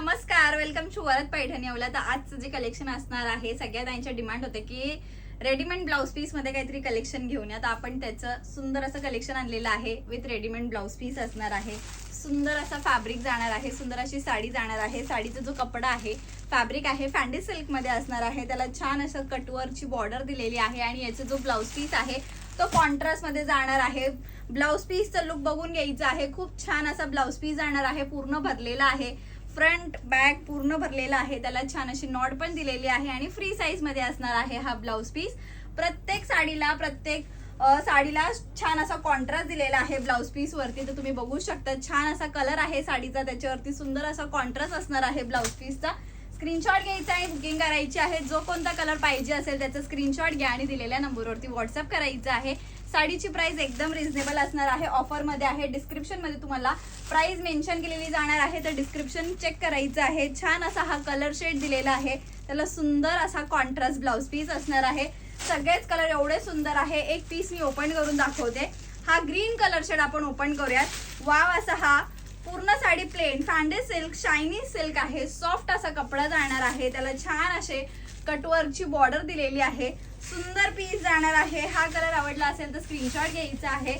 नमस्कार, welcome to Varad Paithani अवला. तर आजचं जे कलेक्शन असणार आहे, सगळ्या त्यांच्या डिमांड होते की रेडीमेड ब्लाउज पीस मध्ये काहीतरी कलेक्शन घेऊन या. तर आपण त्याचं सुंदर असं कलेक्शन आणलेलं आहे. विथ रेडीमेड ब्लाउज पीस असणार आहे. सुंदर असा फॅब्रिक जाणार आहे, सुंदर अशी साडी जाणार आहे. साडीचा जो कपडा आहे, फॅब्रिक आहे फॅन्डी सिल्क मध्ये असणार आहे. त्याला छान असं कटवर्कची बॉर्डर दिलेली आहे आणि याचा जो ब्लाउज पीस आहे तो कॉन्ट्रास्ट मध्ये जाणार आहे. ब्लाउज पीसचा लुक बघून घ्यायचा आहे. खूप छान असा ब्लाउज पीस जाणार आहे, पूर्ण भरलेला आहे. फ्रंट बॅक पूर्ण भरलेला आहे. त्याला छान अशी नॉट पण दिलेली आहे आणि फ्री साईज मध्ये असणार आहे हा ब्लाउज पीस. प्रत्येक साडीला छान असा कॉन्ट्रास्ट दिलेला आहे ब्लाउज पीस वरती. तर तुम्ही बघू शकता छान असा कलर आहे साडीचा, त्याच्यावरती सुंदर असा कॉन्ट्रास्ट असणार आहे ब्लाउज पीसचा. स्क्रीनशॉट घ्यायचा आहे, बुकिंग करायची आहे. जो कोणता कलर पाहिजे असेल त्याचा स्क्रीनशॉट घ्या आणि दिलेल्या नंबरवरती व्हॉट्सअप करायचं आहे. साडीची प्राइस एकदम रिझनेबल असणार आहे, ऑफर मध्ये आहे. डिस्क्रिप्शन मध्ये तुम्हाला प्राइस मेन्शन केलेली जाणार आहे, तर डिस्क्रिप्शन चेक करायचं आहे. छान असा हा कलर शेड दिलेला आहे, त्याला सुंदर असा कॉन्ट्रास्ट ब्लाउज पीस असणार आहे. सगळेच कलर एवढे सुंदर आहे. एक पीस मी ओपन करून दाखवते. हा ग्रीन कलर शेड आपण ओपन करूयात. वाव असा हा पूर्ण साडी प्लेन फॅन्डी सिल्क शायनी सिल्क आहे. सॉफ्ट असा कपडा जाणार आहे. त्याला छान असे कटवर्कची बॉर्डर दिलेली आहे. सुंदर पीस जाणार आहे. हा कलर आवडला असेल तर स्क्रीनशॉट घ्यायचा आहे.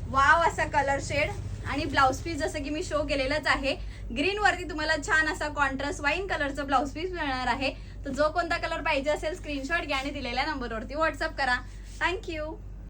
वाव असा कलर शेड आणि ब्लाउज पीस जसं की मी शो केलेलंच आहे. ग्रीन वरती तुम्हाला छान असा कॉन्ट्रास्ट वाईन कलरचा ब्लाउज पीस मिळणार आहे. तर जो कोणता कलर पाहिजे असेल स्क्रीनशॉट घ्या आणि दिलेल्या नंबरवरती व्हॉट्सअप करा. थँक्यू.